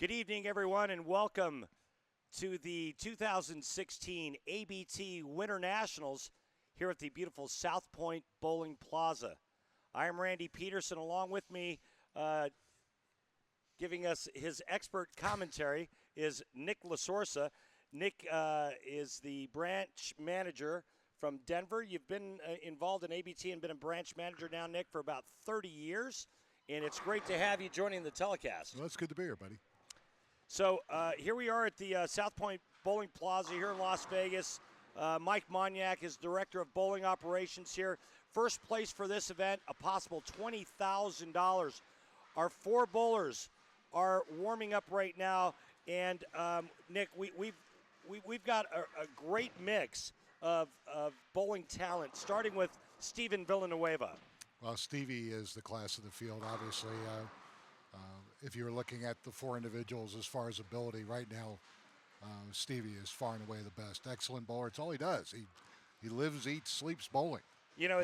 Good evening, everyone, and welcome to the 2016 ABT Winter Nationals here at the beautiful South Point Bowling Plaza. I am Randy Pedersen. Along with me, giving us his expert commentary, is Nick LaSorsa. Nick is the branch manager from Denver. You've been involved in ABT and been a branch manager now, Nick, for about 30 years, and it's great to have you joining the telecast. Well, it's good to be here, buddy. So here we are at the South Point Bowling Plaza here in Las Vegas. Mike Monyak is Director of Bowling Operations here. First place for this event, a possible $20,000. Our four bowlers are warming up right now, and Nick, we've got a great mix of bowling talent, starting with Steven Villanueva. Well, Stevie is the class of the field, obviously. If you were looking at the four individuals as far as ability right now, Stevie is far and away the best. Excellent bowler. It's all he does. He lives, eats, sleeps bowling. You know,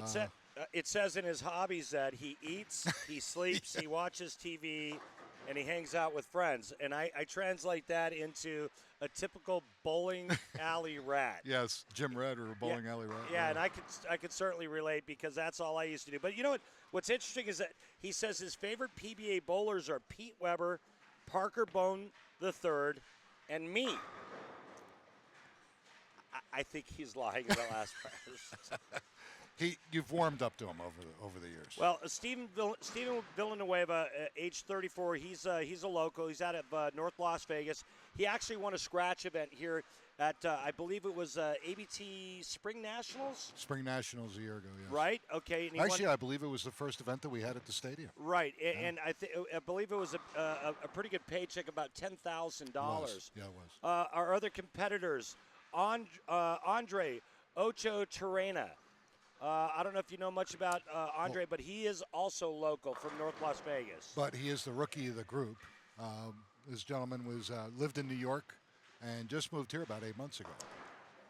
it says in his hobbies that he eats, he sleeps, he watches TV, and he hangs out with friends. And I translate that into a typical bowling alley rat. Yes, Jim Red or a bowling alley rat. Yeah, and I could certainly relate because that's all I used to do. But you know what? What's interesting is that he says his favorite PBA bowlers are Pete Weber, Parker Bone III, and me. I think he's lying in the last part. You've warmed up to him over the years. Well, Steven Villanueva, age 34, he's a local. He's out of North Las Vegas. He actually won a scratch event here at, I believe it was ABT Spring Nationals? Spring Nationals a year ago, yes. Right? Okay. And actually, I believe it was the first event that we had at the stadium. Right. Yeah. And I believe it was a pretty good paycheck, about $10,000. Yeah, it was. Our other competitors, Andre Ocho Terrena. I don't know if you know much about Andre, but he is also local from North Las Vegas. But he is the rookie of the group. This gentleman lived in New York and just moved here about 8 months ago.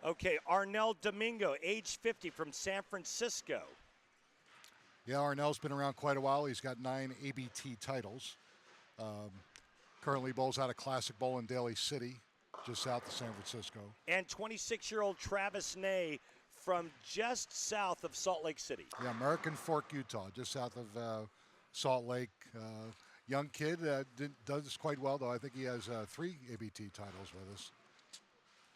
Okay, Arnel Domingo, age 50, from San Francisco. Yeah, Arnel's been around quite a while. He's got 9 ABT titles. Currently bowls out of Classic Bowl in Daly City, just south of San Francisco. And 26-year-old Travis Ney from just south of Salt Lake City. Yeah, American Fork, Utah, just south of Salt Lake. Young kid, does quite well, though. I think he has 3 ABT titles with us.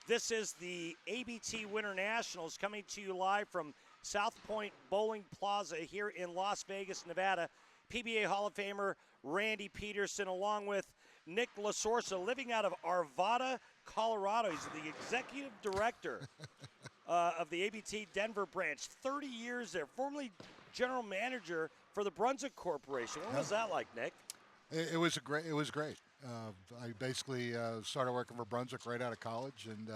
This is the ABT Winter Nationals coming to you live from South Point Bowling Plaza here in Las Vegas, Nevada. PBA Hall of Famer Randy Pedersen, along with Nick LaSorsa, living out of Arvada, Colorado. He's the executive director of the ABT Denver branch. 30 years there, formerly general manager for the Brunswick Corporation. What was that like, Nick? It was great. I basically started working for Brunswick right out of college and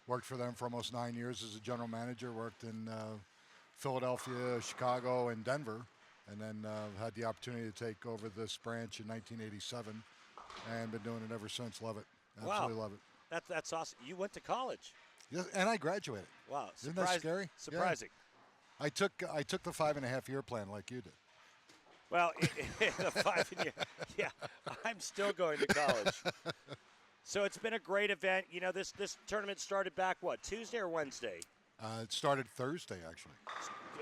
worked for them for almost 9 years as a general manager. Worked in Philadelphia, Chicago, and Denver. And then had the opportunity to take over this branch in 1987, and been doing it ever since. Love it. Absolutely love it. That's awesome. You went to college. Yeah, and I graduated. Wow. Isn't that scary? Surprising. Yeah. I took the 5.5-year plan like you did. Well, the 5 year, yeah, I'm still going to college. So it's been a great event. You know, this tournament started back, Tuesday or Wednesday? It started Thursday, actually.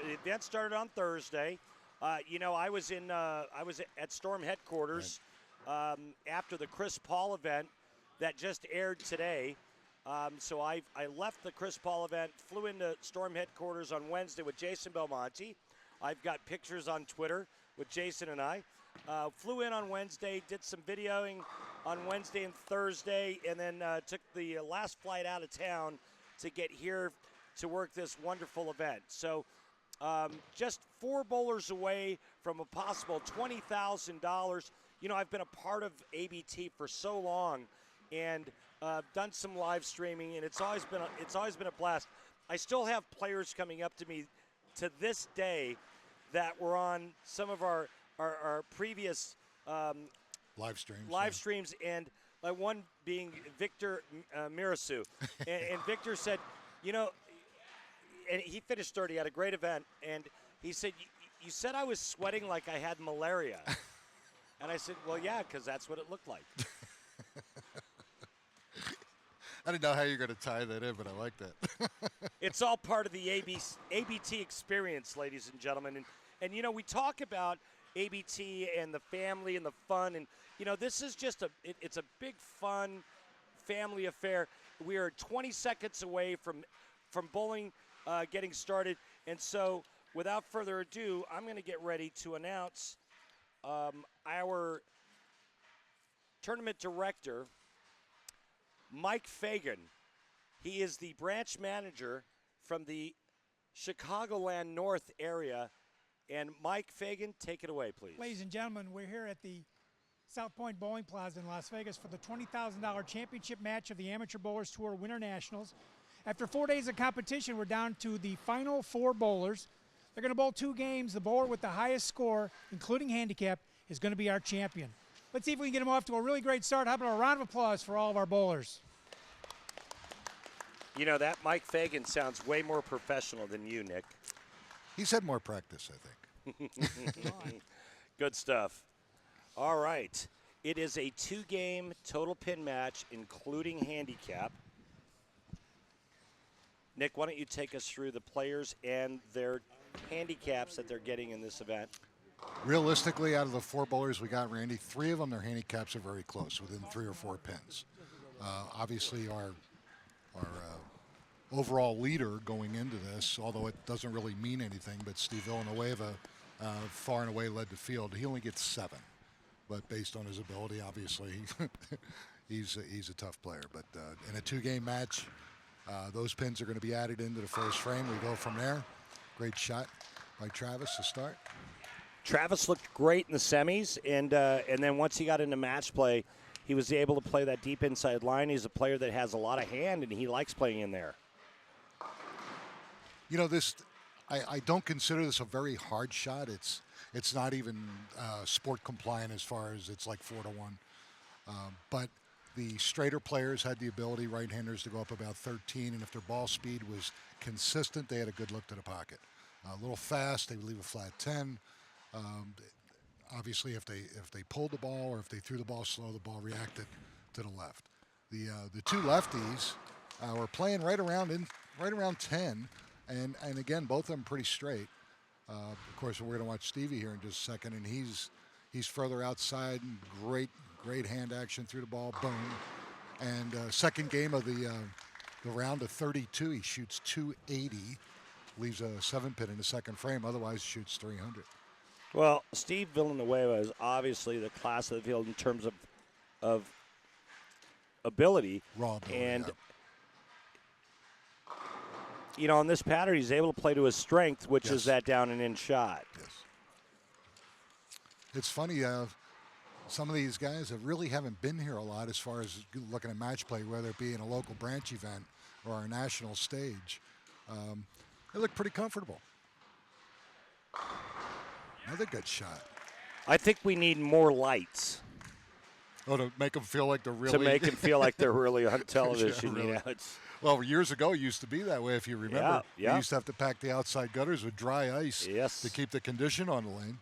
The event started on Thursday. I was at Storm headquarters after the Chris Paul event that just aired today. So I left the Chris Paul event, flew into Storm headquarters on Wednesday with Jason Belmonte. I've got pictures on Twitter with Jason and I. Flew in on Wednesday, did some videoing on Wednesday and Thursday, and then took the last flight out of town to get here to work this wonderful event. So just 4 bowlers away from a possible $20,000. You know, I've been a part of ABT for so long, and done some live streaming, and it's always been a blast. I still have players coming up to me to this day that were on some of our previous live streams, and one being Victor Mirasu, and Victor said, you know. And he finished 30, had a great event, and he said, you said I was sweating like I had malaria. And I said, well, yeah, because that's what it looked like. I didn't know how you're going to tie that in, but I like that. It's all part of the ABT experience, ladies and gentlemen. And you know, we talk about ABT and the family and the fun. And, you know, this is just it's a big, fun family affair. We are 20 seconds away from bowling getting started. And so, without further ado, I'm going to get ready to announce our tournament director, Mike Fagan. He is the branch manager from the Chicagoland North area. And Mike Fagan, take it away, please. Ladies and gentlemen, we're here at the South Point Bowling Plaza in Las Vegas for the $20,000 championship match of the Amateur Bowlers Tour Winter Nationals. After 4 days of competition, we're down to the final 4 bowlers. They're going to bowl 2 games. The bowler with the highest score, including handicap, is going to be our champion. Let's see if we can get them off to a really great start. How about a round of applause for all of our bowlers? You know, that Mike Fagan sounds way more professional than you, Nick. He's had more practice, I think. Good stuff. All right. It is a 2-game total pin match, including handicap. Nick, why don't you take us through the players and their handicaps that they're getting in this event? Realistically, out of the 4 bowlers we got, Randy, 3 of them, their handicaps are very close, within 3 or 4 pins. Obviously, our overall leader going into this, although it doesn't really mean anything, but Steve Villanueva far and away led the field. He only gets 7, but based on his ability, obviously, he's a tough player. But in a 2-game match, those pins are going to be added into the first frame. We go from there. Great shot by Travis to start. Travis looked great in the semis, and then once he got into match play, he was able to play that deep inside line. He's a player that has a lot of hand, and he likes playing in there. You know, I don't consider this a very hard shot. It's not even sport compliant as far as it's like 4-1. But the straighter players had the ability, right-handers, to go up about 13, and if their ball speed was consistent, they had a good look to the pocket. A little fast, they would leave a flat 10. Obviously, if they pulled the ball or if they threw the ball slow, the ball reacted to the left. The 2 lefties were playing right around 10, and again, both of them pretty straight. Of course, we're going to watch Stevie here in just a second, and he's further outside. And great hand action through the ball, boom. And second game of the round of 32, he shoots 280, leaves a 7-pin in the second frame. Otherwise, shoots 300. Well, Steve Villanueva is obviously the class of the field in terms of ability. Raw ability, and, yeah. You know, on this pattern, he's able to play to his strength, which Yes. is that down and in shot. Yes. It's funny, some of these guys really haven't been here a lot as far as looking at match play, whether it be in a local branch event or our national stage. They look pretty comfortable. Another good shot. I think we need more lights Oh, to make them feel like they're really... to make them feel like they're really on television. Yeah, really. You know, it's, Well, years ago, it used to be that way, if you remember. Yeah. We used to have to pack the outside gutters with dry ice Yes. to keep the condition on the lane.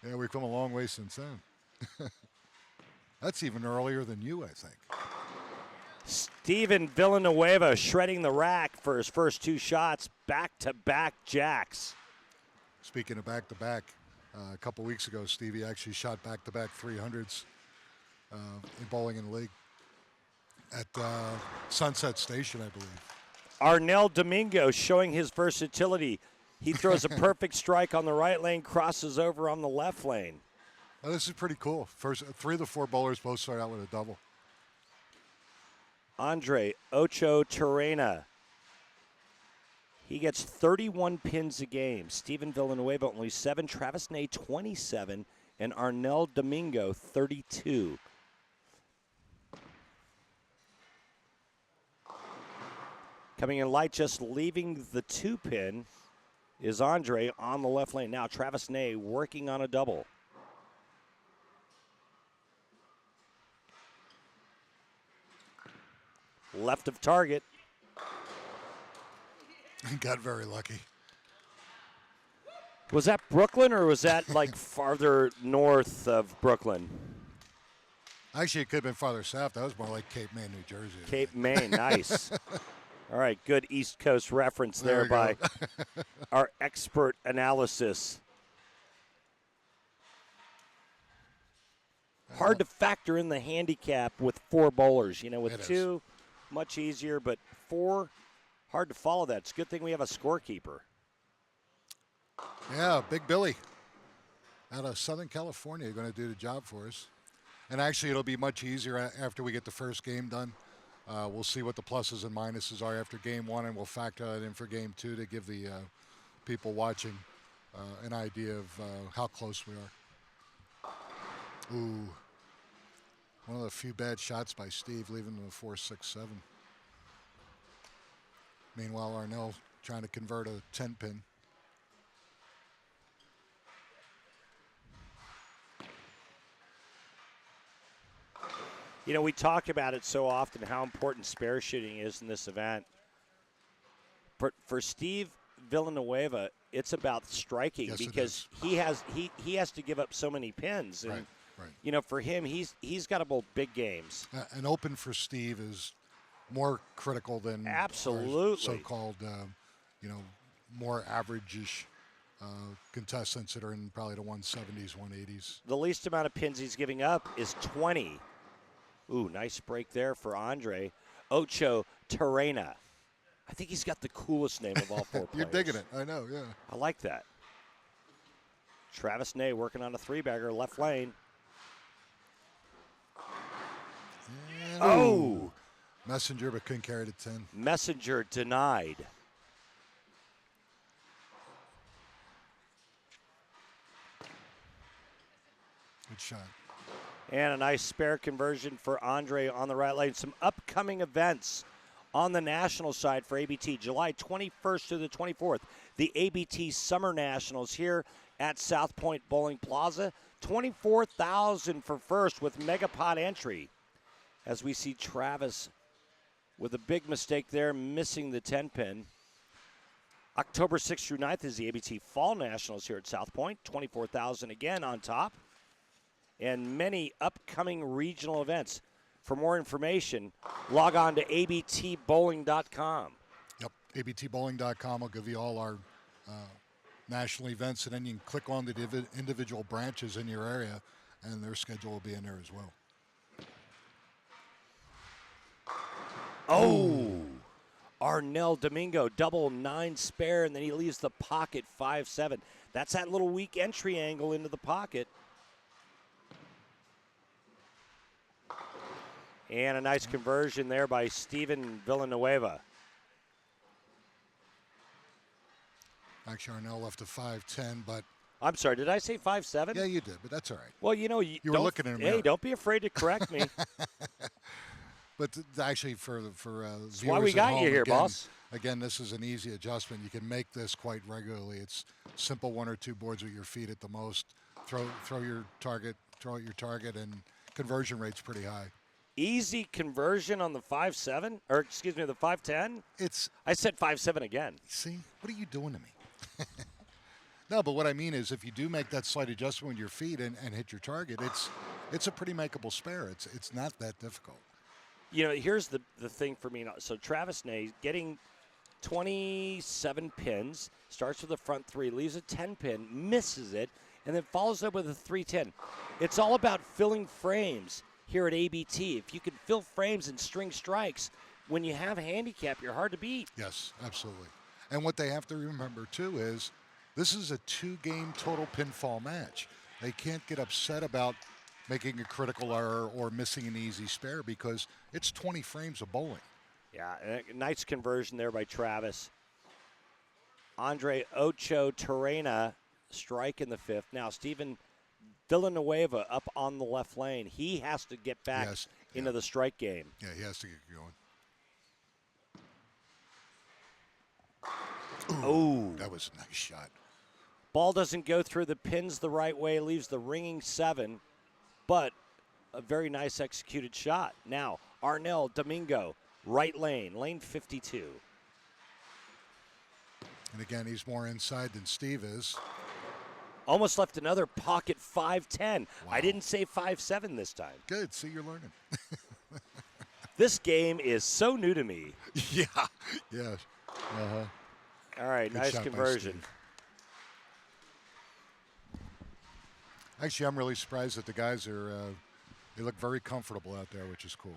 Yeah, we've come a long way since then. That's even earlier than you, I think. Steven Villanueva shredding the rack for his first 2 shots, back-to-back jacks. Speaking of back-to-back, a couple weeks ago, Stevie actually shot back-to-back 300s in bowling in the league at Sunset Station, I believe. Arnel Domingo showing his versatility. He throws a perfect strike on the right lane, crosses over on the left lane. Well, this is pretty cool. First, 3 of the 4 bowlers both start out with a double. Andre Ocho Terrena. He gets 31 pins a game. Steven Villanueva only 7, Travis Ney 27, and Arnel Domingo 32. Coming in light, just leaving the 2-pin is Andre on the left lane. Now Travis Ney working on a double. Left of target. Got very lucky. Was that Brooklyn or was that like farther north of Brooklyn? Actually, it could have been farther south. That was more like Cape May, New Jersey. Cape May, nice. All right, good East Coast reference there by our expert analysis. Hard to factor in the handicap with 4 bowlers. You know, with 2, much easier, but 4, hard to follow that. It's a good thing we have a scorekeeper. Yeah, Big Billy out of Southern California going to do the job for us. And actually, it'll be much easier after we get the first game done. We'll see what the pluses and minuses are after game 1, and we'll factor that in for game 2 to give the people watching an idea of how close we are. Ooh. One of the few bad shots by Steve, leaving the 4-6-7. Meanwhile, Arnell trying to convert a 10-pin. You know, we talk about it so often, how important spare shooting is in this event. For Steve Villanueva, it's about striking, because he has to give up so many pins. And, right. You know, for him, he's got to bowl big games. An open for Steve is more critical than absolutely so-called, more average-ish contestants that are in probably the 170s, 180s. The least amount of pins he's giving up is 20. Ooh, nice break there for Andre. Ocho Terrena. I think he's got the coolest name of all 4 players. You're digging it. I know, yeah. I like that. Travis Ney working on a 3-bagger, left lane. And, oh! Messenger, but couldn't carry to 10. Messenger denied. Good shot. And a nice spare conversion for Andre on the right lane. Some upcoming events on the national side for ABT. July 21st to the 24th, the ABT Summer Nationals here at South Point Bowling Plaza. $24,000 for first with Megapod entry. As we see Travis with a big mistake there, missing the 10-pin. October 6th through 9th is the ABT Fall Nationals here at South Point. $24,000 again on top. And many upcoming regional events. For more information, log on to abtbowling.com. Yep, abtbowling.com will give you all our national events, and then you can click on the individual branches in your area, and their schedule will be in there as well. Oh, Arnell Domingo, double 9 spare, and then he leaves the pocket 5-7. That's that little weak entry angle into the pocket. And a nice conversion there by Steven Villanueva. Actually, Arnell left a 5-10, but... I'm sorry, did I say 5-7? Yeah, you did, but that's all right. Well, you know, you were looking in a mirror. Hey, don't be afraid to correct me. But actually, for viewers why we got you here, boss. Again, this is an easy adjustment. You can make this quite regularly. It's simple 1 or 2 boards with your feet at the most. Throw your target, throw out your target, and conversion rate's pretty high. Easy conversion on the 5-7, or excuse me, the 5-10? I said 5-7 again. See, what are you doing to me? No, but what I mean is if you do make that slight adjustment with your feet and hit your target, it's a pretty makeable spare. It's not that difficult. You know, here's the thing for me. So Travis Ney getting 27 pins, starts with the front 3, leaves a 10-pin, misses it, and then follows up with a 3-10. It's all about filling frames here at ABT. If you can fill frames and string strikes, when you have a handicap, you're hard to beat. Yes, absolutely. And what they have to remember, too, is this is a 2-game total pinfall match. They can't get upset about making a critical error or missing an easy spare because it's 20 frames of bowling. Yeah, a nice conversion there by Travis. Andre Ocho Terrena strike in the 5th. Now, Steven Villanueva up on the left lane. He has to get back into the strike game. Yeah, he has to get going. Oh, that was a nice shot. Ball doesn't go through the pins the right way, leaves the ringing 7, but a very nice executed shot. Now, Arnell Domingo, right lane, lane 52. And again, he's more inside than Steve is. Almost left another pocket 5'10". Wow. I didn't say 5'7" this time. Good. See, you're learning. This game is so new to me. Yeah. Yes. Uh-huh. All right, Good nice shot by conversion. Steve. Actually, I'm really surprised that the guys are, they look very comfortable out there, which is cool.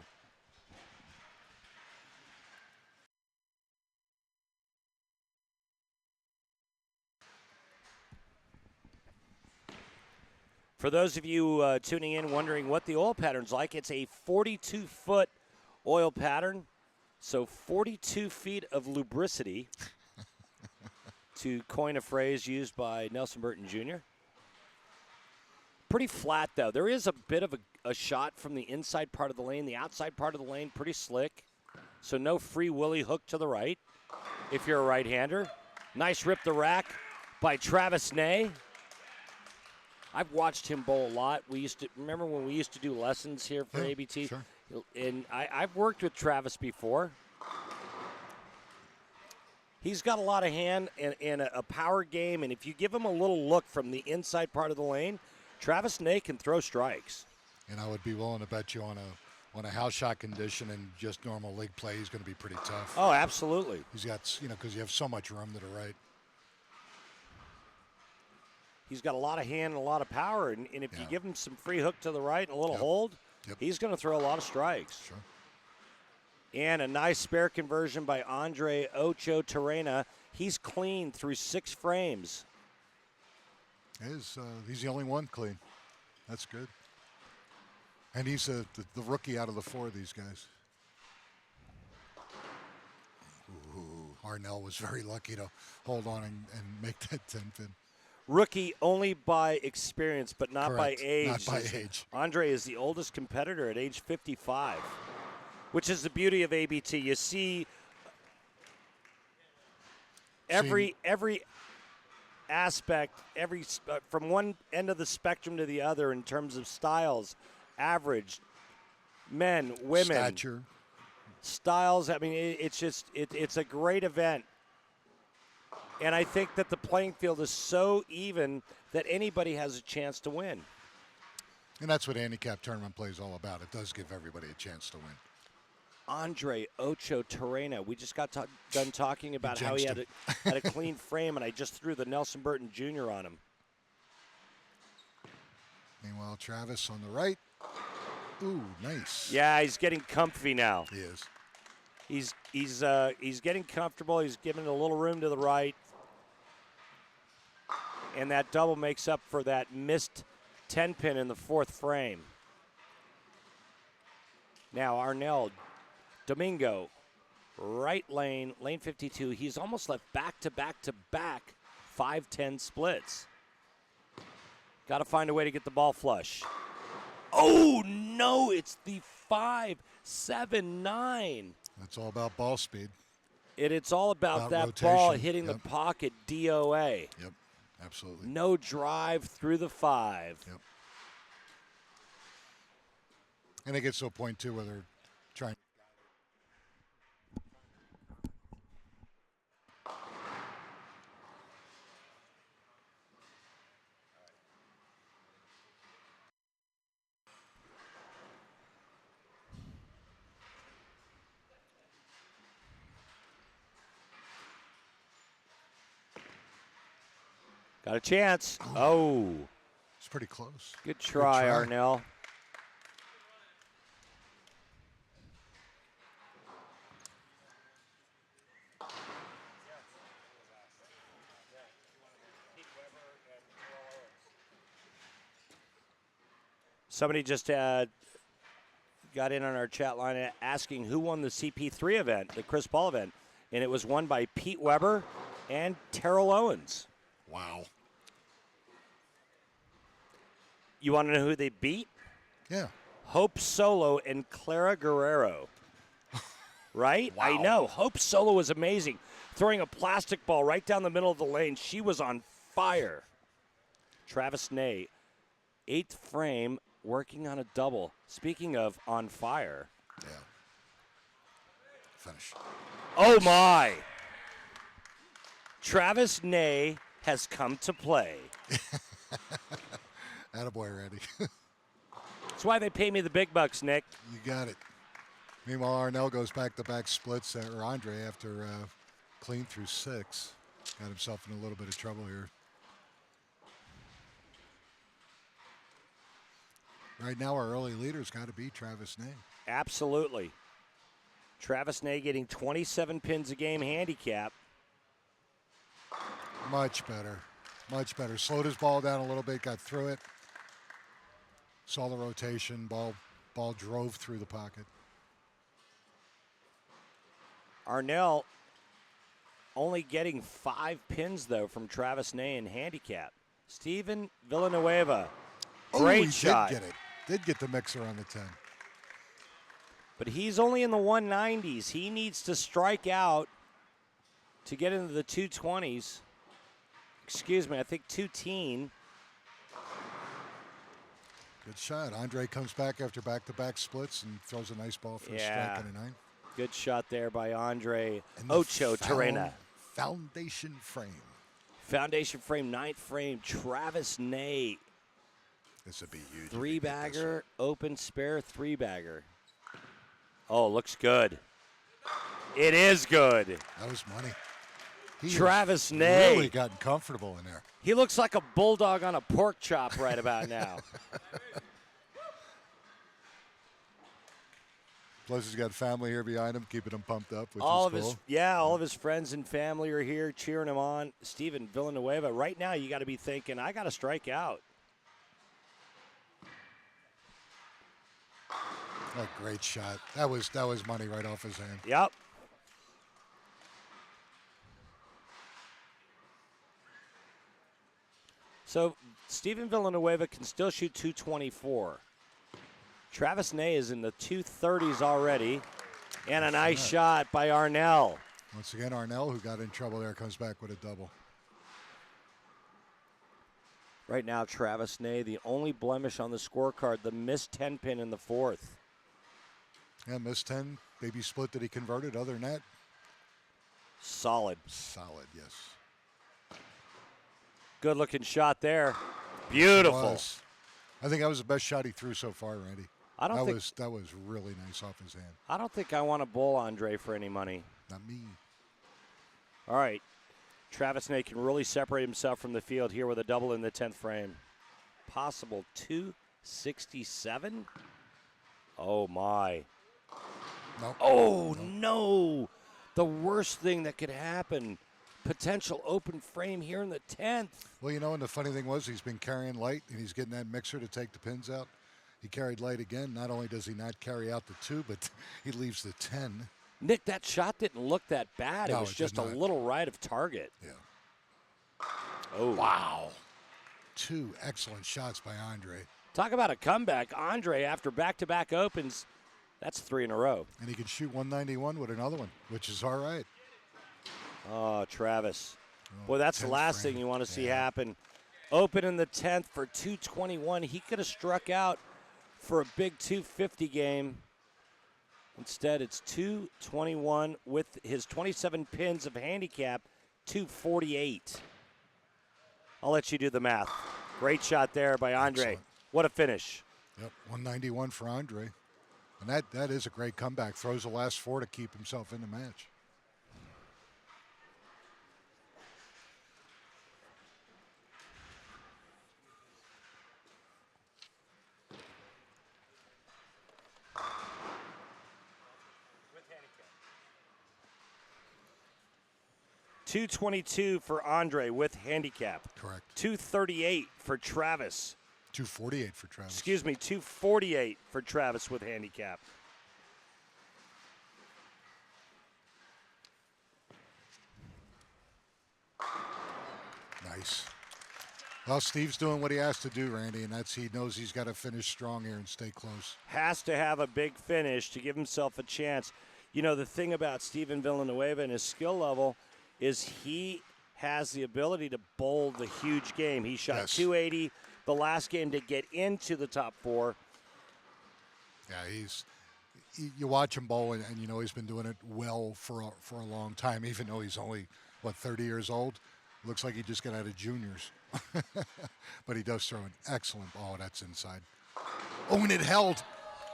For those of you tuning in wondering what the oil pattern's like, it's a 42-foot oil pattern, so 42 feet of lubricity, to coin a phrase used by Nelson Burton Jr. Pretty flat, though. There is a bit of a shot from the inside part of the lane. The outside part of the lane, pretty slick, so no free willy hook to the right if you're a right-hander. Nice rip the rack by Travis Ney. I've watched him bowl a lot. Remember when we used to do lessons here for ABT? Sure. And I've worked with Travis before. He's got a lot of hand and a power game, and if you give him a little look from the inside part of the lane, Travis Ney can throw strikes. And I would be willing to bet you on a house shot condition and just normal league play, he's going to be pretty tough. Oh, absolutely. He's got, because you have so much room to the right. He's got a lot of hand and a lot of power, and if you give him some free hook to the right and a little hold, he's going to throw a lot of strikes. Sure. And a nice spare conversion by Andre Ocho Terrena. He's clean through 6 frames. He's the only one clean. That's good. And he's the rookie out of the 4 of these guys. Ooh, Arnell was very lucky to hold on and make that 10-pin. Rookie only by experience, but not Correct. by age. Not by age. Andre is the oldest competitor at age 55, which is the beauty of ABT. You see every aspect, from one end of the spectrum to the other in terms of styles, average, men, women, stature, styles. I mean, it's a great event. And I think that the playing field is so even that anybody has a chance to win. And that's what handicap tournament play is all about. It does give everybody a chance to win. Andre Ocho Terrena, we just got done talking about how he had a clean frame, and I just threw the Nelson Burton Jr. on him. Meanwhile, Travis on the right. Ooh, nice. Yeah, he's getting comfy now. He is. He's getting comfortable. He's giving a little room to the right. And that double makes up for that missed 10-pin in the 4th frame. Now Arnell, Domingo, right lane, lane 52. He's almost left back-to-back-to-back 5-10 splits. Got to find a way to get the ball flush. Oh, no, it's the 5-7-9. That's all about ball speed. It's all about that rotation. ball hitting the pocket DOA. Yep, absolutely. No drive through the 5. Yep. And it gets to a point, too, where they're trying. Got a chance. Oh. It's pretty close. Good try, Arnell. Somebody just got in on our chat line asking who won the CP3 event, the Chris Paul event, and it was won by Pete Weber and Terrell Owens. Wow. You want to know who they beat? Yeah. Hope Solo and Clara Guerrero. Right? Wow. I know. Hope Solo was amazing. Throwing a plastic ball right down the middle of the lane. She was on fire. Travis Ney, 8th frame, working on a double. Speaking of on fire. Yeah. Finish. Oh, my. Travis Ney has come to play. Attaboy, Randy. That's why they pay me the big bucks, Nick. You got it. Meanwhile, Arnell goes back-to-back splits, or Andre, after clean through 6. Got himself in a little bit of trouble here. Right now, our early leader's got to be Travis Ney. Absolutely. Travis Ney getting 27 pins a game handicap. Much better. Much better. Slowed his ball down a little bit, got through it. Saw the rotation. Ball drove through the pocket. Arnell only getting 5 pins, though, from Travis Ney in handicap. Steven Villanueva. Great shot. Did get it. Did get the mixer on the 10. But he's only in the 190s. He needs to strike out to get into the 220s. Excuse me, I think 210. Good shot. Andre comes back after back-to-back splits and throws a nice ball for a strike and a 9. Good shot there by Andre Ocho Terrena. Foundation frame. Foundation frame, 9th frame. Travis Ney. This would be huge. 3-bagger, open spare 3-bagger. Oh, looks good. It is good. That was money. Travis Ney. Really gotten comfortable in there. He looks like a bulldog on a pork chop right about now. Plus, he's got family here behind him, keeping him pumped up, which all is of cool. all of his friends and family are here cheering him on. Steven Villanueva. Right now, you got to be thinking, I got to strike out. Oh, great shot. That was money right off his hand. Yep. So Steven Villanueva can still shoot 224. Travis Ney is in the 230s already. And a nice shot by Arnell. Once again, Arnell, who got in trouble there, comes back with a double. Right now, Travis Ney, the only blemish on the scorecard, the missed 10-pin in the 4th. Yeah, missed 10. Baby split that he converted. Other than that, solid. Solid, yes. Good looking shot there. Beautiful. I think that was the best shot he threw so far, Randy. That was really nice off his hand. I don't think I want to bowl Andre for any money. Not me. All right. Travis Ney can really separate himself from the field here with a double in the 10th frame. Possible 267? Oh, my. Nope. Oh, no. The worst thing that could happen. Potential open frame here in the 10th. Well, you know, and the funny thing was he's been carrying light, and he's getting that mixer to take the pins out. He carried light again. Not only does he not carry out the 2, but he leaves the 10. Nick, that shot didn't look that bad. No, it was just a little right of target. Yeah. Oh. Wow. 2 excellent shots by Andre. Talk about a comeback. Andre, after back-to-back opens, that's 3 in a row. And he can shoot 191 with another one, which is all right. Oh, Travis. Boy, that's the last thing you want to see happen. Open in the 10th for 221. He could have struck out for a big 250 game. Instead, it's 221 with his 27 pins of handicap, 248. I'll let you do the math. Great shot there by Andre. Excellent. What a finish. Yep, 191 for Andre. And that is a great comeback. Throws the last 4 to keep himself in the match. $222 for Andre with handicap. Correct. $238 for Travis. 248 for Travis. Excuse me, $248 for Travis with handicap. Nice. Well, Steve's doing what he has to do, Randy, and that's he knows he's got to finish strong here and stay close. Has to have a big finish to give himself a chance. You know, the thing about Steven Villanueva and his skill level is he has the ability to bowl the huge game. He shot 280 the last game to get into the top 4. Yeah, you watch him bowl, and you know he's been doing it well for a long time, even though he's only, 30 years old. Looks like he just got out of juniors. But he does throw an excellent ball. That's inside. Oh, and it held.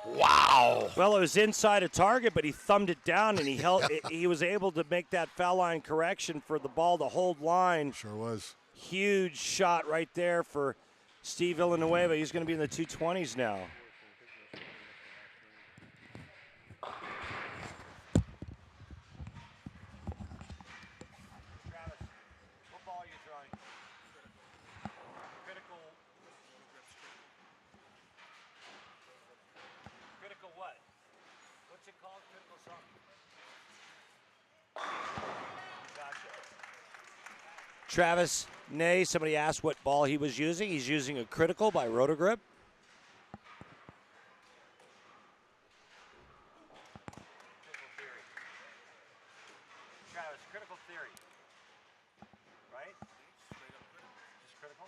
Wow. Well, it was inside a target, but he thumbed it down, and he held. He was able to make that foul line correction for the ball to hold line. Sure was. Huge shot right there for Steve Villanueva. He's going to be in the 220s now. Travis, what ball are you throwing? Critical. Critical what? What's it called? Critical something. Gotcha. Travis Ney, somebody asked what ball he was using. He's using a Critical by Rotogrip. Critical theory. Travis, critical theory. Right? Just critical?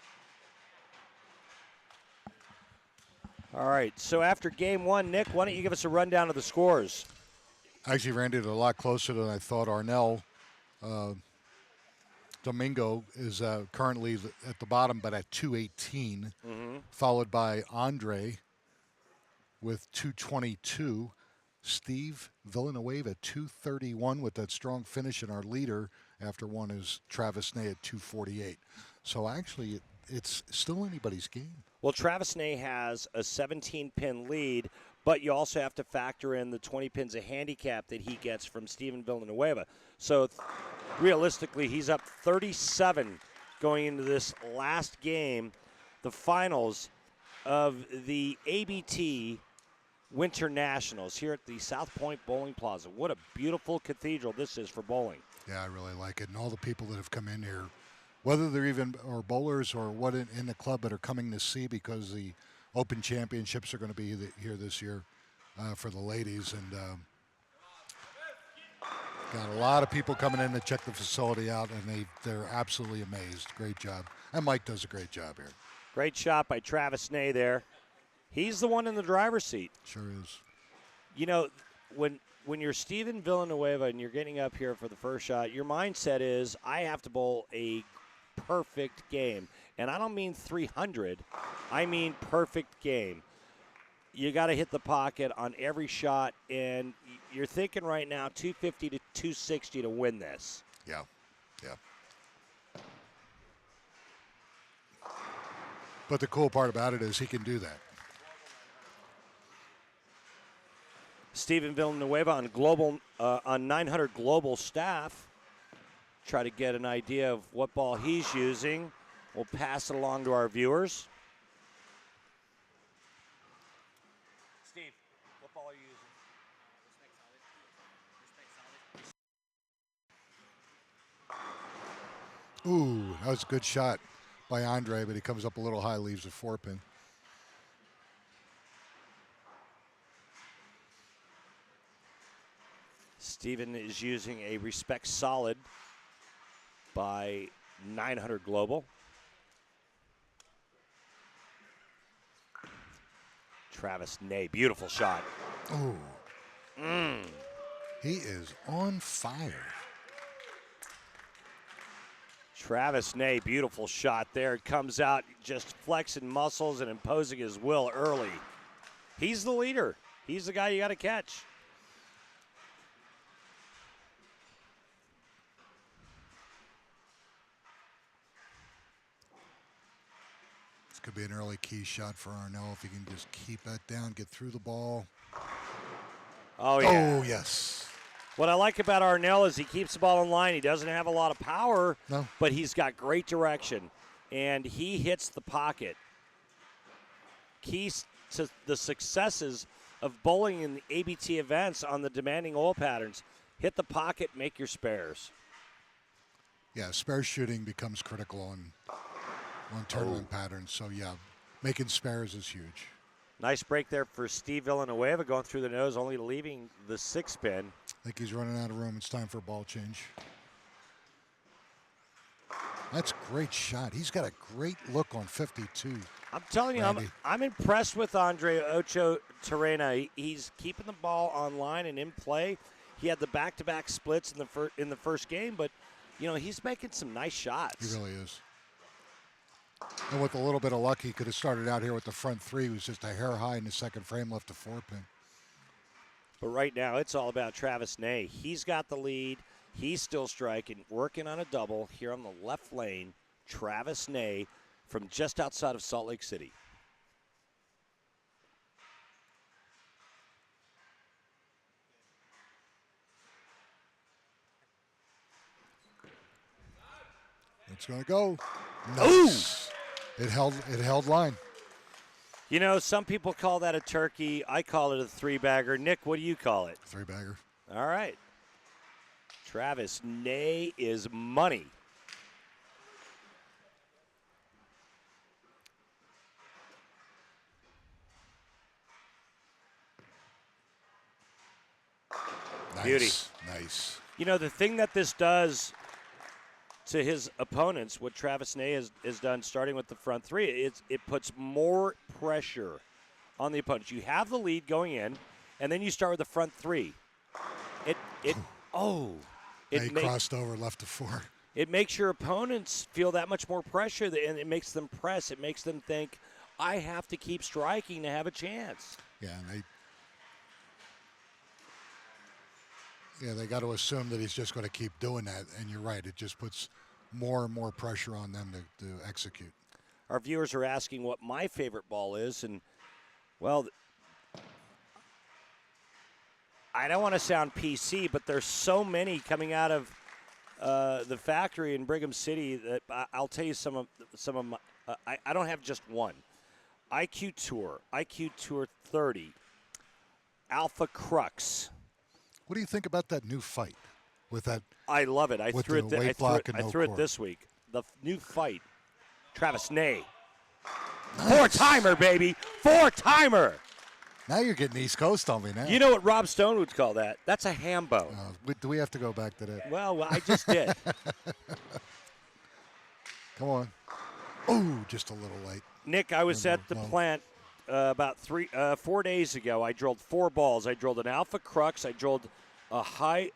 All right, so after game one, Nick, why don't you give us a rundown of the scores? Actually, Randy, they're a lot closer than I thought. Arnell Domingo is currently at the bottom, but at 218, followed by Andre with 222. Steve Villanueva, 231 with that strong finish, and our leader after one is Travis Ney at 248. So actually, it's still anybody's game. Well, Travis Ney has a 17-pin lead, but you also have to factor in the 20 pins of handicap that he gets from Steven Villanueva. So realistically, he's up 37 going into this last game, the finals of the ABT Winter Nationals here at the South Point Bowling Plaza. What a beautiful cathedral this is for bowling. Yeah, I really like it. And all the people that have come in here, whether they're even or bowlers or what in the club that are coming to see, because the Open Championships are going to be here this year for the ladies. And got a lot of people coming in to check the facility out, and they're absolutely amazed. Great job. And Mike does a great job here. Great shot by Travis Ney there. He's the one in the driver's seat. Sure is. You know, when you're Steven Villanueva and you're getting up here for the first shot, your mindset is, I have to bowl a perfect game. And I don't mean 300. I mean perfect game. You got to hit the pocket on every shot, and you're thinking right now 250 to 260 to win this. Yeah. But the cool part about it is he can do that. Steven Villanueva on 900 Global staff. Try to get an idea of what ball he's using. We'll pass it along to our viewers. Steve, what ball are you using? Ooh, that was a good shot by Andre, but he comes up a little high, leaves a 4-pin. Steven is using a Respect Solid by 900 Global. Travis Ney, beautiful shot. Ooh. He is on fire. Travis Ney, beautiful shot there. It comes out just flexing muscles and imposing his will early. He's the leader. He's the guy you got to catch. This could be an early key shot for Arnell if he can just keep that down, get through the ball. Oh, yeah. Oh, yes. What I like about Arnell is he keeps the ball in line. He doesn't have a lot of power, but he's got great direction, and he hits the pocket. Keys to the successes of bowling in the ABT events on the demanding oil patterns: hit the pocket, make your spares. Yeah, spare shooting becomes critical on tournament patterns. So, yeah, making spares is huge. Nice break there for Steve Villanueva, going through the nose, only leaving the 6-pin. I think he's running out of room. It's time for a ball change. That's a great shot. He's got a great look on 52. I'm telling you, I'm impressed with Andre Ocho Terrena. He's keeping the ball online and in play. He had the back-to-back splits in the first game, but he's making some nice shots. He really is. And with a little bit of luck, he could have started out here with the front three. He was just a hair high in the second frame, left a 4-pin. But right now, it's all about Travis Ney. He's got the lead. He's still striking, working on a double here on the left lane. Travis Ney from just outside of Salt Lake City. It's going to go. Nice. Ooh! It held line. Some people call that a turkey. I call it a three-bagger. Nick, what do you call it? Three-bagger. All right. Travis Ney is money. Nice. Beauty. Nice. The thing that this does to his opponents, what Travis Ney has done, starting with the front three, it puts more pressure on the opponents. You have the lead going in, and then you start with the front three. He crossed over, left to 4. It makes your opponents feel that much more pressure, and it makes them press. It makes them think, I have to keep striking to have a chance. Yeah, and they got to assume that he's just going to keep doing that, and you're right. It just puts more and more pressure on them to execute. Our viewers are asking what my favorite ball is, and, well, I don't want to sound PC, but there's so many coming out of the factory in Brigham City that I'll tell you some of my, I don't have just one. IQ Tour 30, Alpha Crux. What do you think about that new fight with that? I love it. I threw it court? This week. The new fight. Travis Ney. Nice. 4-timer, baby. 4-timer. Now you're getting East Coast on me now. You know what Rob Stone would call that? That's a hambo. Do we have to go back to that? Well, I just did. Come on. Oh, just a little late. Nick, I was at the plant about 4 days ago. I drilled 4 balls. I drilled an Alpha Crux. I drilled a high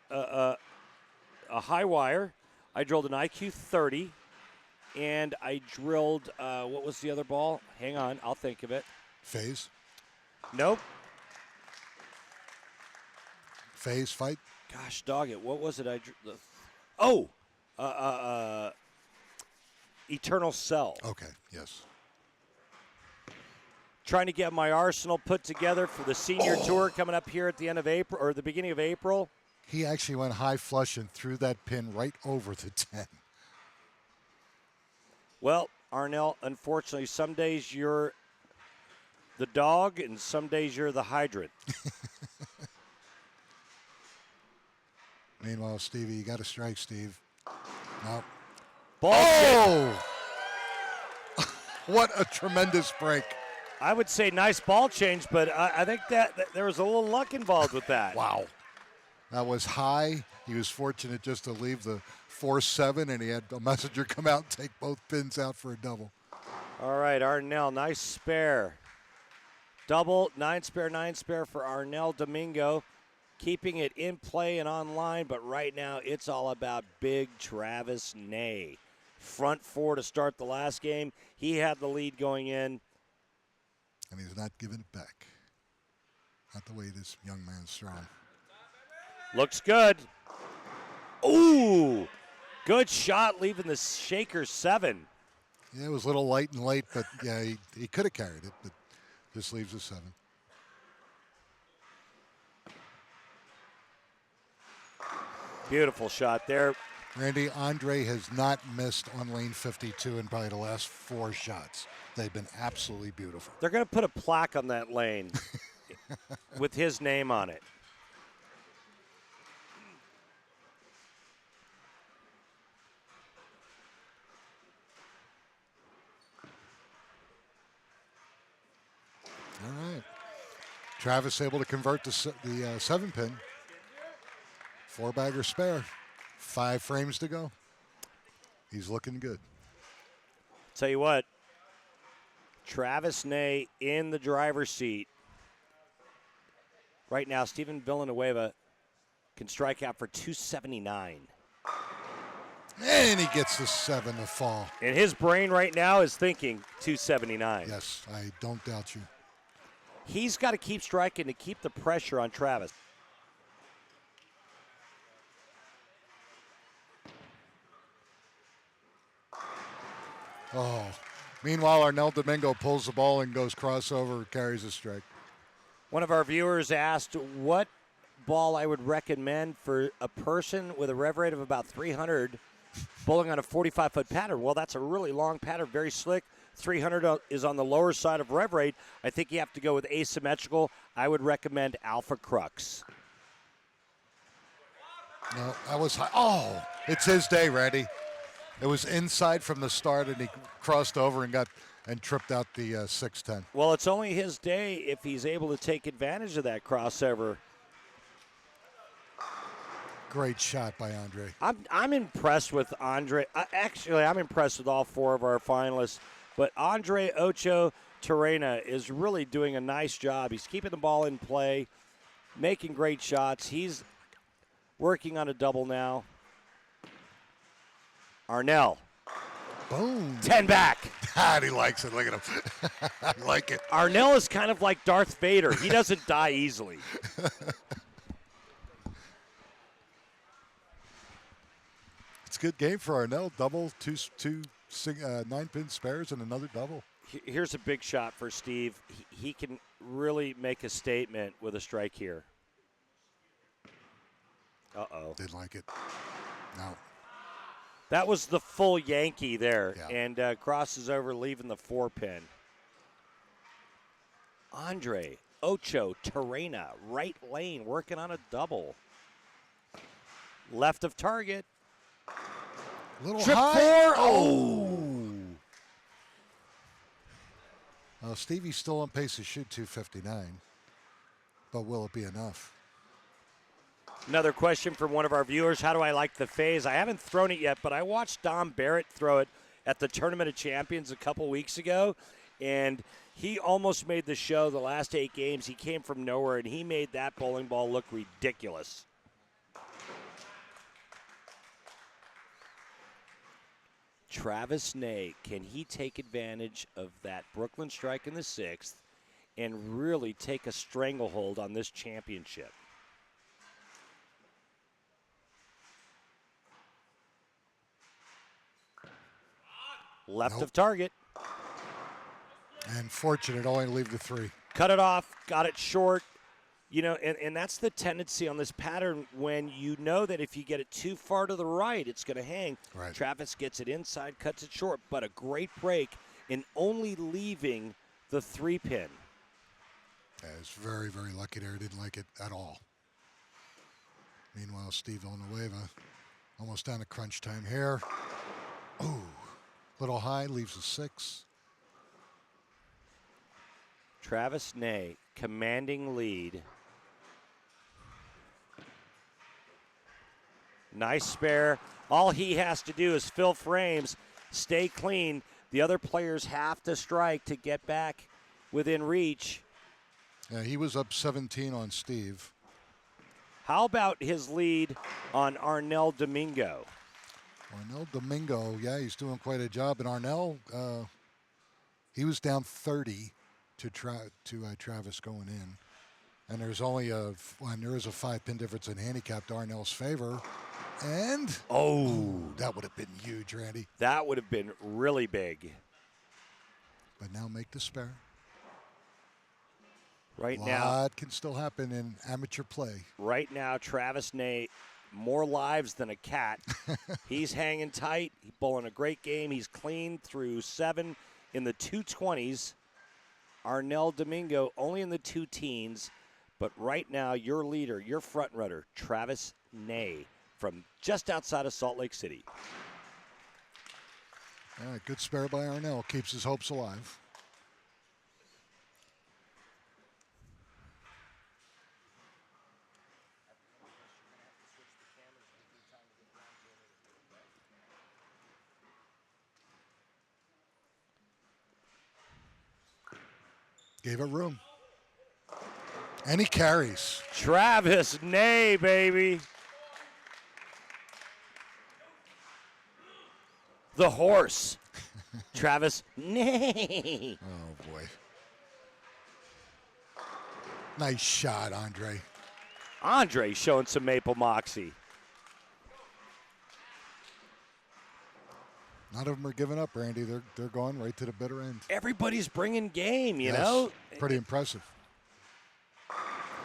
wire. I drilled an IQ 30, and I drilled what was the other ball? Hang on, I'll think of it. Phase. Nope. Phase fight. Gosh, dog it. What was it? Eternal Cell. Okay. Yes. Trying to get my arsenal put together for the senior tour coming up here at the end of April or the beginning of April. He actually went high flush and threw that pin right over the 10. Well, Arnell, unfortunately, some days you're the dog and some days you're the hydrant. Meanwhile, Stevie, you got to strike, Steve. No. Ball. What a tremendous break. I would say nice ball change, but I think that there was a little luck involved with that. Wow. That was high. He was fortunate just to leave the 4-7, and he had a messenger come out and take both pins out for a double. All right, Arnell, nice spare. Double, 9 spare for Arnell Domingo. Keeping it in play and online, but right now it's all about big Travis Ney. Front 4 to start the last game. He had the lead going in. And he's not giving it back. Not the way this young man's thrown. Looks good. Ooh, good shot leaving the shaker 7. Yeah, it was a little light and late, but yeah, he could have carried it, but just leaves a 7. Beautiful shot there. Randy, Andre has not missed on lane 52 in probably the last 4 shots. They've been absolutely beautiful. They're going to put a plaque on that lane with his name on it. All right. Travis able to convert the 7-pin. 4-bagger spare. 5 frames to go. He's looking good. Tell you what, Travis Ney in the driver's seat. Right now, Steven Villanueva can strike out for 279. And he gets the 7 to fall. And his brain right now is thinking 279. Yes, I don't doubt you. He's got to keep striking to keep the pressure on Travis. Oh. Meanwhile, Arnel Domingo pulls the ball and goes crossover, carries a strike. One of our viewers asked what ball I would recommend for a person with a rev rate of about 300 bowling on a 45-foot pattern. Well, that's a really long pattern, very slick. 300 is on the lower side of rev rate. I think you have to go with asymmetrical. I would recommend Alpha Crux. No, that was high. Oh, it's his day, Randy. It was inside from the start, and he crossed over and tripped out the 610. Well, it's only his day if he's able to take advantage of that crossover. Great shot by Andre. I'm impressed with Andre. Actually, I'm impressed with all 4 of our finalists. But Andre Ocho Terrena is really doing a nice job. He's keeping the ball in play, making great shots. He's working on a double now. Arnel. Boom. 10 back. God, he likes it. Look at him. I like it. Arnel is kind of like Darth Vader. He doesn't die easily. It's a good game for Arnel. Double, two 9-pin spares, and another double. Here's a big shot for Steve. He can really make a statement with a strike here. Uh-oh. Didn't like it. No. That was the full Yankee there, Yeah. and crosses over, leaving the 4-pin. Andre Ocho Terrena, right lane, working on a double. Left of target. Little Trip high. 4. Oh! Well, Stevie's still on pace to shoot 259, but will it be enough? Another question from one of our viewers. How do I like the phase? I haven't thrown it yet, but I watched Dom Barrett throw it at the Tournament of Champions a couple weeks ago, and he almost made the show the last 8 games. He came from nowhere, and he made that bowling ball look ridiculous. Travis Ney, can he take advantage of that Brooklyn strike in the 6th and really take a stranglehold on this championship? Left Nope. of target. And fortunate only to leave the 3. Cut it off, got it short. You know, and that's the tendency on this pattern when you know that if you get it too far to the right, it's going to hang. Right. Travis gets it inside, cuts it short, but a great break in only leaving the 3-pin. Yeah, it's very, very lucky there. Didn't like it at all. Meanwhile, Steve Villanueva almost down to crunch time here. Ooh, little high, leaves a 6. Travis Ney, commanding lead. Nice spare. All he has to do is fill frames, stay clean. The other players have to strike to get back within reach. Yeah, he was up 17 on Steve. How about his lead on Arnel Domingo? Arnel Domingo, yeah, he's doing quite a job. And Arnel, he was down 30 to Travis going in. And there's only there is a 5-pin difference in handicap to Arnel's favor. And that would have been huge, Randy. That would have been really big. But now make the spare. Right A now, lot can still happen in amateur play. right now, Travis Ney, more lives than a cat. He's hanging tight. He's bowling a great game. He's clean through 7 in the 220s. Arnel Domingo only in the 2 teens. But right now, your leader, your front runner, Travis Ney, from just outside of Salt Lake City. All right, good spare by Arnel. Keeps his hopes alive. Gave it room. And he carries. Travis Ney, baby. the horse. Travis Nay. Oh, boy. Nice shot, Andre. Andre showing some Maple Moxie. None of them are giving up, Randy. They're going right to the bitter end. Everybody's bringing game, you Yes, know? pretty impressive.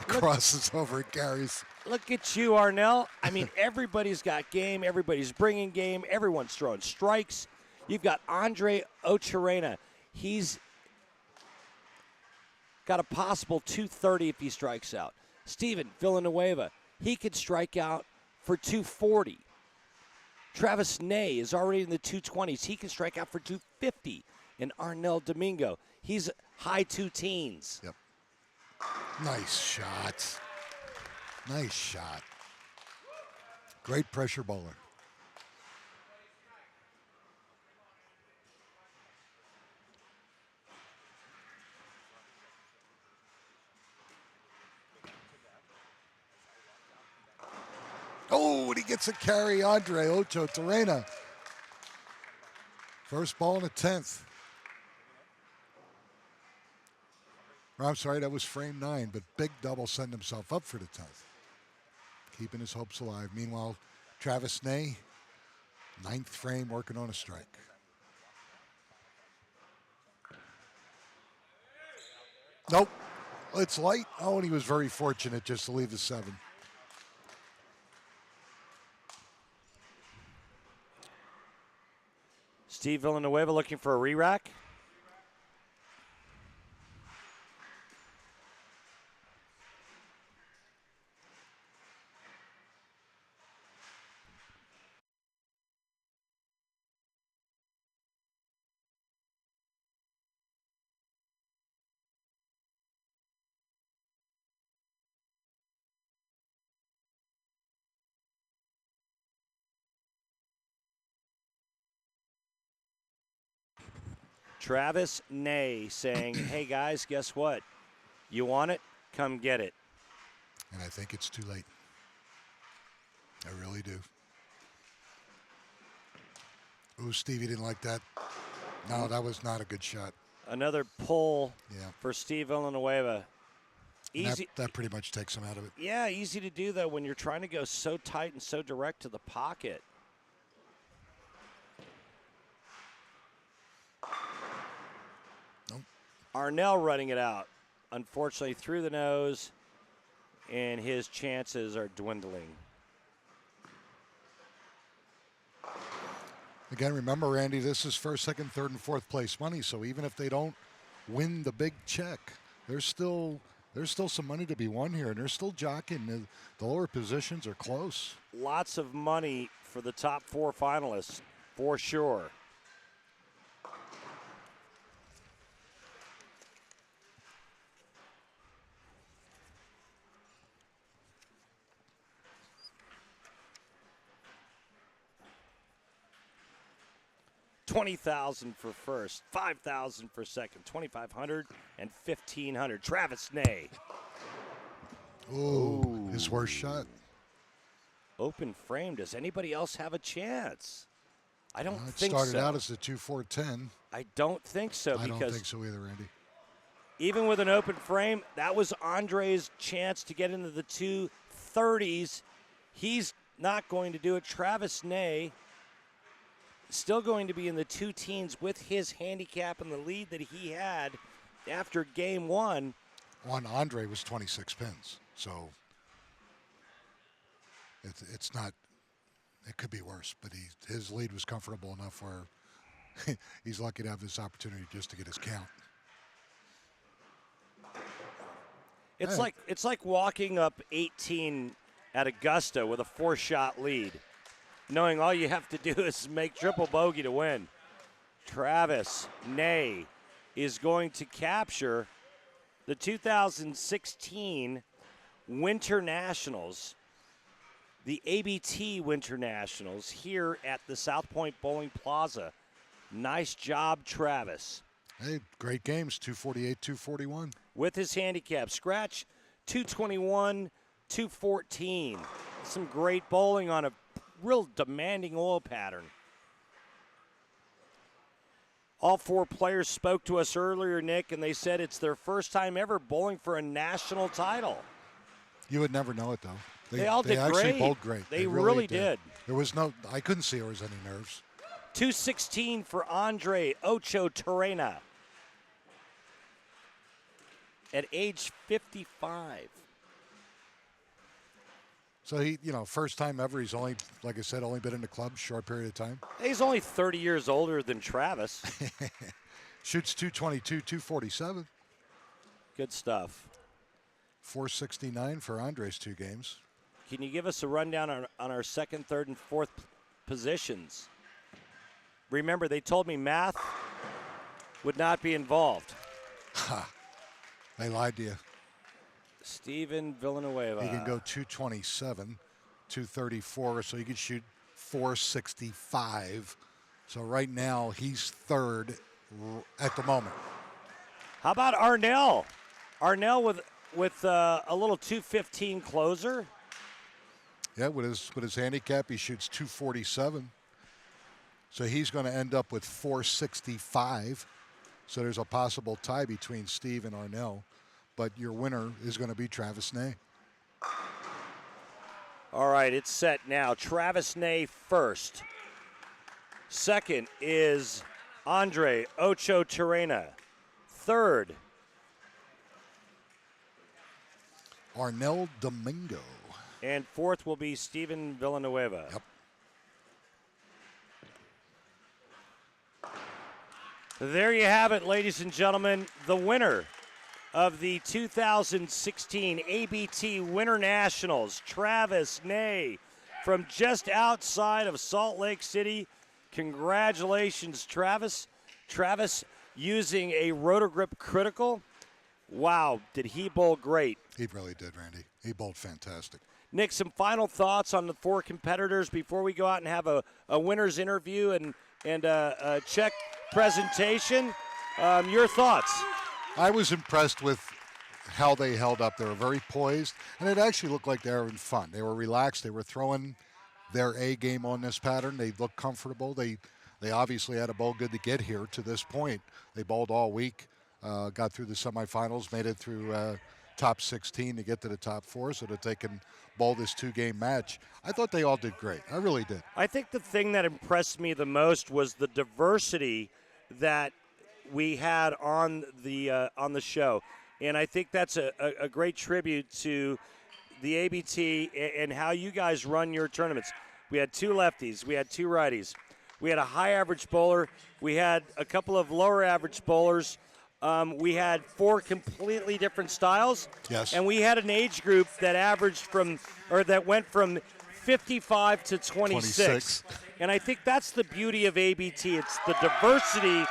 Crosses over, it carries. Look at you, Arnell. I mean, everybody's got game. Everybody's bringing game. Everyone's throwing strikes. You've got Andre Ocharena. He's got a possible 230 if he strikes out. Steven Villanueva, he could strike out for 240. Travis Nay is already in the 220s. He can strike out for 250. And Arnell Domingo, he's high two teens. Yep. Nice shot. Nice shot. Great pressure bowler. Oh, and he gets a carry, Andre Ocho Terrena. First ball in the 10th. I'm sorry, that was frame 9, but big double sent himself up for the 10th. Keeping his hopes alive. Meanwhile, Travis Nay, 9th frame, working on a strike. Nope. It's light. Oh, and he was very fortunate just to leave the 7. Steve Villanueva looking for a re-rack. Travis Nay saying, hey, guys, guess what? You want it? Come get it. And I think it's too late. I really do. Ooh, Stevie didn't like that. No, that was not a good shot. Another pull Yeah. for Steve Villanueva. Easy. That pretty much takes him out of it. Yeah, easy to do, though, when you're trying to go so tight and so direct to the pocket. Nope. Arnell running it out. Unfortunately, through the nose, and his chances are dwindling. Again, remember, Randy, this is first, second, third, and fourth place money. So even if they don't win the big check, there's still some money to be won here, and they're still jockeying. The lower positions are close. Lots of money for the top 4 finalists, for sure. $20,000 for first, $5,000 for second, $2,500 and $1,500. Travis Nay. Ooh, his worst shot. Open frame. Does anybody else have a chance? I don't It think so. started out as a 2-4-10. I don't think so. I because don't think so either, Randy. even with an open frame, that was Andre's chance to get into the 230s. He's not going to do it. Travis Nay still going to be in the 2 teens with his handicap and the lead that he had after game 1. On Andre was 26 pins, so it's not. It could be worse, but his lead was comfortable enough where he's lucky to have this opportunity just to get his count. It's like walking up 18 at Augusta with a 4-shot lead, knowing all you have to do is make triple bogey to win. Travis Nay is going to capture the 2016 Winter Nationals, the ABT Winter Nationals, here at the South Point Bowling Plaza. Nice job, Travis. Hey, great games, 248, 241. With his handicap, scratch 221, 214. Some great bowling on a real demanding oil pattern. All 4 players spoke to us earlier, Nick, and they said it's their first time ever bowling for a national title. You would never know it, though. They all did actually great. bowled great. They really did. There was no, I couldn't see there was any nerves. 216 for Andre Ocho Terrena at age 55. So he, first time ever. He's only, like I said, only been in the club short period of time. He's only 30 years older than Travis. Shoots 222, 247. Good stuff. 469 for Andre's 2 games. Can you give us a rundown on our second, third, and fourth positions? Remember, they told me math would not be involved. Ha. They lied to you. Steven Villanueva. He can go 227, 234, so he can shoot 465. So right now, he's third at the moment. How about Arnell? Arnell with a little 215 closer. Yeah, with his handicap, he shoots 247. So he's going to end up with 465. So there's a possible tie between Steve and Arnell. But your winner is going to be Travis Ney. All right, it's set now. Travis Ney first. Second is Andre Ocho Terrena. Third, Arnell Domingo. And fourth will be Steven Villanueva. Yep. There you have it, ladies and gentlemen. The winner of the 2016 ABT Winter Nationals, Travis Ney, from just outside of Salt Lake City. Congratulations, Travis. Travis using a Rotogrip Critical. Wow, did he bowl great. He really did, Randy. He bowled fantastic. Nick, some final thoughts on the 4 competitors before we go out and have a winner's interview and a check presentation. Your thoughts? I was impressed with how they held up. They were very poised, and it actually looked like they were having fun. They were relaxed. They were throwing their A game on this pattern. They looked comfortable. They obviously had a bowl good to get here to this point. They bowled all week, got through the semifinals, made it through top 16 to get to the top 4 so that they can bowl this 2-game match. I thought they all did great. I really did. I think the thing that impressed me the most was the diversity that we had on the show, and I think that's a great tribute to the ABT and how you guys run your tournaments. We had 2 lefties, we had 2 righties, we had a high average bowler, we had a couple of lower average bowlers. We had 4 completely different styles. Yes. And we had an age group that that went from 55 to 26. And I think that's the beauty of ABT. It's the diversity,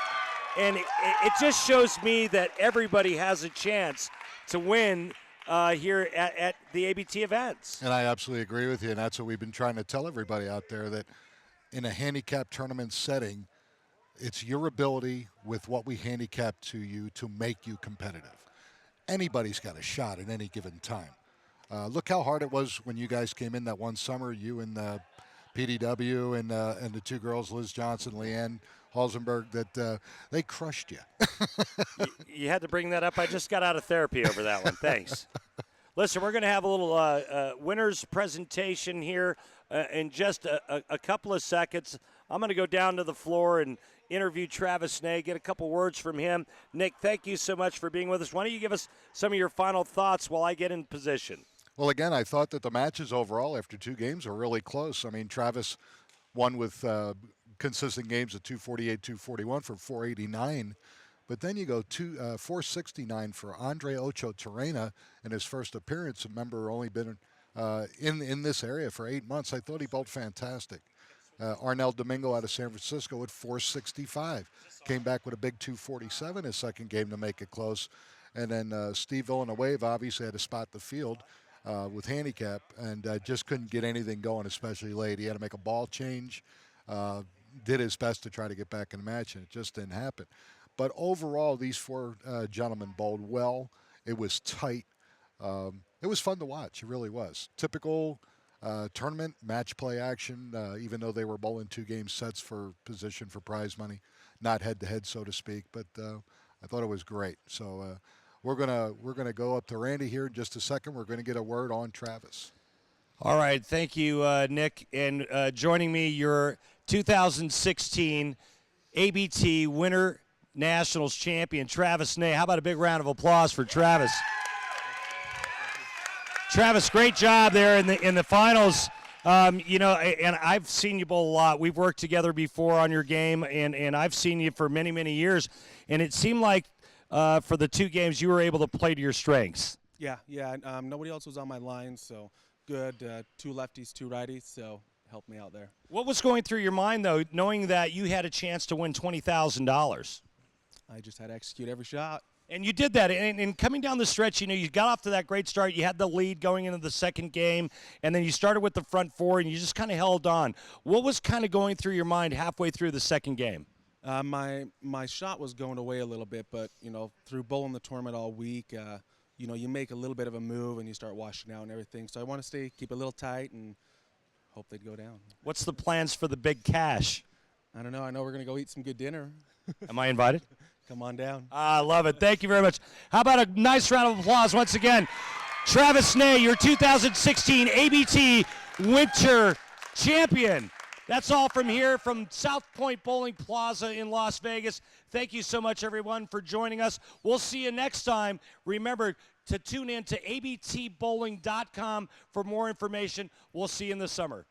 and it just shows me that everybody has a chance to win here at the ABT events. And I absolutely agree with you, and that's what we've been trying to tell everybody out there, that in a handicap tournament setting, it's your ability with what we handicap to you to make you competitive. Anybody's got a shot at any given time. Look how hard it was when you guys came in that one summer, you and PDW and the 2 girls, Liz Johnson, Leanne Halsenberg, that they crushed you. You had to bring that up. I just got out of therapy over that one. Thanks. Listen, we're going to have a little winner's presentation here in just a couple of seconds. I'm going to go down to the floor and interview Travis Ney, get a couple words from him. Nick, thank you so much for being with us. Why don't you give us some of your final thoughts while I get in position? Well, again, I thought that the matches overall after 2 games were really close. I mean, Travis won with consistent games of 248, 241 for 489. But then you go 469 for Andre Ocho Terrena in his first appearance. Remember, only been in this area for 8 months. I thought he bowled fantastic. Arnell Domingo out of San Francisco at 465. Came back with a big 247 his second game to make it close. And then Steve Villanueva obviously had to spot the field with handicap and just couldn't get anything going, especially late. He had to make a ball change, did his best to try to get back in the match, and it just didn't happen. But overall, these 4 gentlemen bowled well. It was tight. It was fun to watch. It really was. Typical tournament match play action, even though they were bowling 2-game sets for position for prize money. not head-to-head, so to speak. But I thought it was great. So we're gonna go up to Randy here in just a second. We're going to get a word on Travis. All right, thank you, Nick. And joining me, your 2016 ABT Winter Nationals champion, Travis Ney. How about a big round of applause for Travis? Travis, great job there in the finals. You know, and I've seen you bowl a lot. We've worked together before on your game, and I've seen you for many, many years. And it seemed like for the 2 games you were able to play to your strengths. Yeah. Nobody else was on my line, so good. 2 lefties, 2 righties, so helped me out there. What was going through your mind, though, knowing that you had a chance to win $20,000? I just had to execute every shot. And you did that. And coming down the stretch, you know, you got off to that great start. You had the lead going into the second game, and then you started with the front 4, and you just kind of held on. What was kind of going through your mind halfway through the second game? My shot was going away a little bit, but, you know, through bowling the tournament all week, you know, you make a little bit of a move and you start washing out and everything. So I want to keep it a little tight and hope they'd go down. What's the plans for the big cash? I don't know. I know we're going to go eat some good dinner. Am I invited? Come on down. I love it. Thank you very much. How about a nice round of applause once again? Travis Ney, your 2016 ABT Winter Champion. That's all from here from South Point Bowling Plaza in Las Vegas. Thank you so much, everyone, for joining us. We'll see you next time. Remember to tune in to abtbowling.com for more information. We'll see you in the summer.